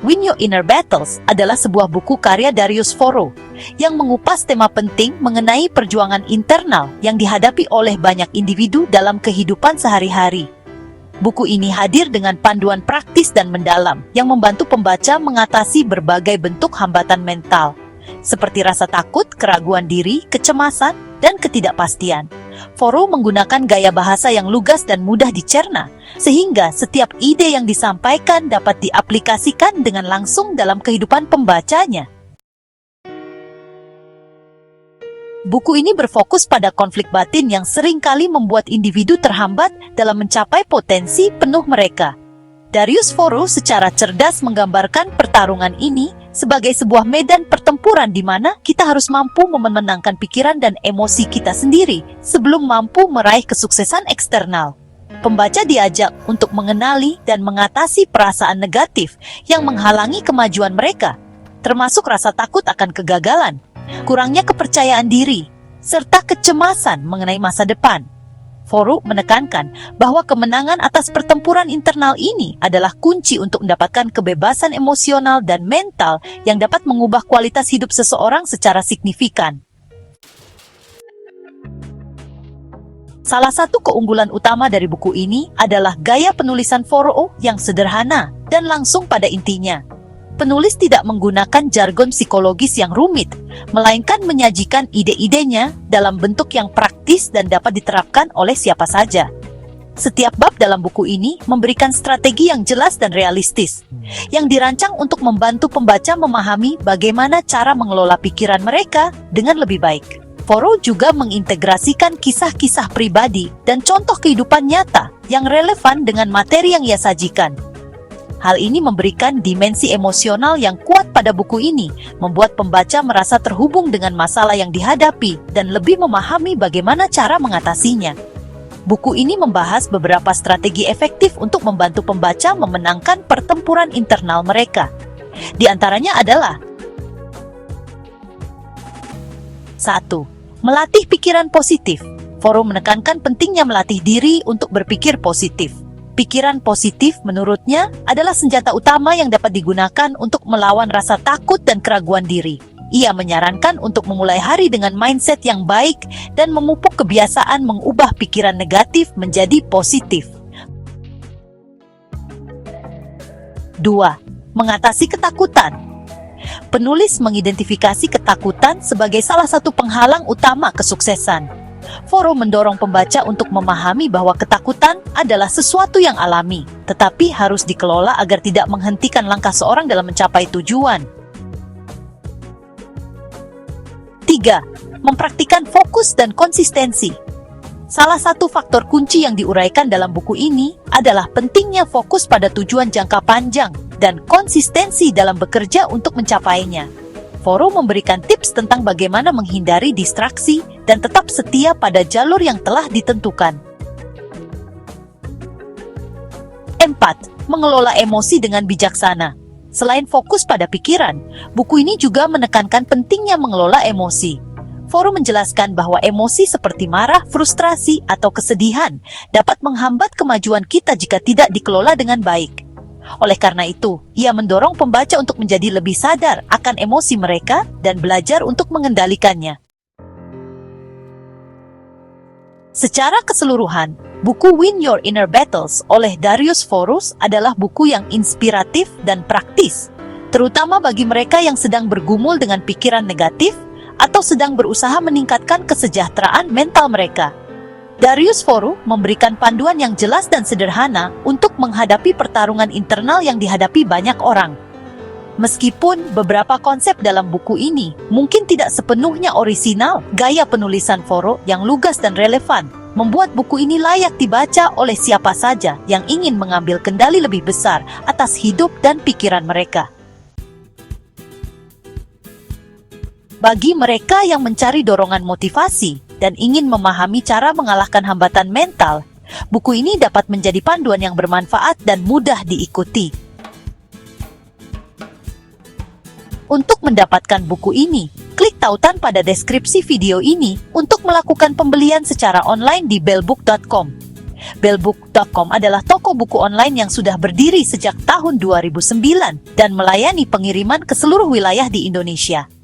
Win Your Inner Battles adalah sebuah buku karya Darius Foro yang mengupas tema penting mengenai perjuangan internal yang dihadapi oleh banyak individu dalam kehidupan sehari-hari. Buku ini hadir dengan panduan praktis dan mendalam yang membantu pembaca mengatasi berbagai bentuk hambatan mental, seperti rasa takut, keraguan diri, kecemasan, dan ketidakpastian. Foro menggunakan gaya bahasa yang lugas dan mudah dicerna, sehingga setiap ide yang disampaikan dapat diaplikasikan dengan langsung dalam kehidupan pembacanya. Buku ini berfokus pada konflik batin yang seringkali membuat individu terhambat dalam mencapai potensi penuh mereka. Darius Foro secara cerdas menggambarkan pertarungan ini sebagai sebuah medan pertempuran di mana kita harus mampu memenangkan pikiran dan emosi kita sendiri sebelum mampu meraih kesuksesan eksternal. Pembaca diajak untuk mengenali dan mengatasi perasaan negatif yang menghalangi kemajuan mereka, termasuk rasa takut akan kegagalan, kurangnya kepercayaan diri, serta kecemasan mengenai masa depan. Foro menekankan bahwa kemenangan atas pertempuran internal ini adalah kunci untuk mendapatkan kebebasan emosional dan mental yang dapat mengubah kualitas hidup seseorang secara signifikan. Salah satu keunggulan utama dari buku ini adalah gaya penulisan Foro yang sederhana dan langsung pada intinya. Penulis tidak menggunakan jargon psikologis yang rumit, melainkan menyajikan ide-idenya dalam bentuk yang praktis dan dapat diterapkan oleh siapa saja. Setiap bab dalam buku ini memberikan strategi yang jelas dan realistis, yang dirancang untuk membantu pembaca memahami bagaimana cara mengelola pikiran mereka dengan lebih baik. Foro juga mengintegrasikan kisah-kisah pribadi dan contoh kehidupan nyata yang relevan dengan materi yang ia sajikan. Hal ini memberikan dimensi emosional yang kuat pada buku ini, membuat pembaca merasa terhubung dengan masalah yang dihadapi dan lebih memahami bagaimana cara mengatasinya. Buku ini membahas beberapa strategi efektif untuk membantu pembaca memenangkan pertempuran internal mereka. Di antaranya adalah 1. Melatih pikiran positif. Foro menekankan pentingnya melatih diri untuk berpikir positif. Pikiran positif menurutnya adalah senjata utama yang dapat digunakan untuk melawan rasa takut dan keraguan diri. Ia menyarankan untuk memulai hari dengan mindset yang baik dan memupuk kebiasaan mengubah pikiran negatif menjadi positif. 2. Mengatasi ketakutan. Penulis mengidentifikasi ketakutan sebagai salah satu penghalang utama kesuksesan. Foro mendorong pembaca untuk memahami bahwa ketakutan adalah sesuatu yang alami, tetapi harus dikelola agar tidak menghentikan langkah seorang dalam mencapai tujuan. 3. Mempraktikkan fokus dan konsistensi. Salah satu faktor kunci yang diuraikan dalam buku ini adalah pentingnya fokus pada tujuan jangka panjang dan konsistensi dalam bekerja untuk mencapainya. Foro memberikan tips tentang bagaimana menghindari distraksi dan tetap setia pada jalur yang telah ditentukan. 4. Mengelola emosi dengan bijaksana. Selain fokus pada pikiran, buku ini juga menekankan pentingnya mengelola emosi. Foro menjelaskan bahwa emosi seperti marah, frustrasi, atau kesedihan dapat menghambat kemajuan kita jika tidak dikelola dengan baik. Oleh karena itu, ia mendorong pembaca untuk menjadi lebih sadar akan emosi mereka dan belajar untuk mengendalikannya. Secara keseluruhan, buku Win Your Inner Battles oleh Darius Foro adalah buku yang inspiratif dan praktis, terutama bagi mereka yang sedang bergumul dengan pikiran negatif atau sedang berusaha meningkatkan kesejahteraan mental mereka. Darius Foro memberikan panduan yang jelas dan sederhana untuk menghadapi pertarungan internal yang dihadapi banyak orang. Meskipun beberapa konsep dalam buku ini mungkin tidak sepenuhnya orisinal, gaya penulisan Foro yang lugas dan relevan membuat buku ini layak dibaca oleh siapa saja yang ingin mengambil kendali lebih besar atas hidup dan pikiran mereka. Bagi mereka yang mencari dorongan motivasi dan ingin memahami cara mengalahkan hambatan mental, buku ini dapat menjadi panduan yang bermanfaat dan mudah diikuti. Untuk mendapatkan buku ini, klik tautan pada deskripsi video ini untuk melakukan pembelian secara online di bellbook.com. Bellbook.com adalah toko buku online yang sudah berdiri sejak tahun 2009 dan melayani pengiriman ke seluruh wilayah di Indonesia.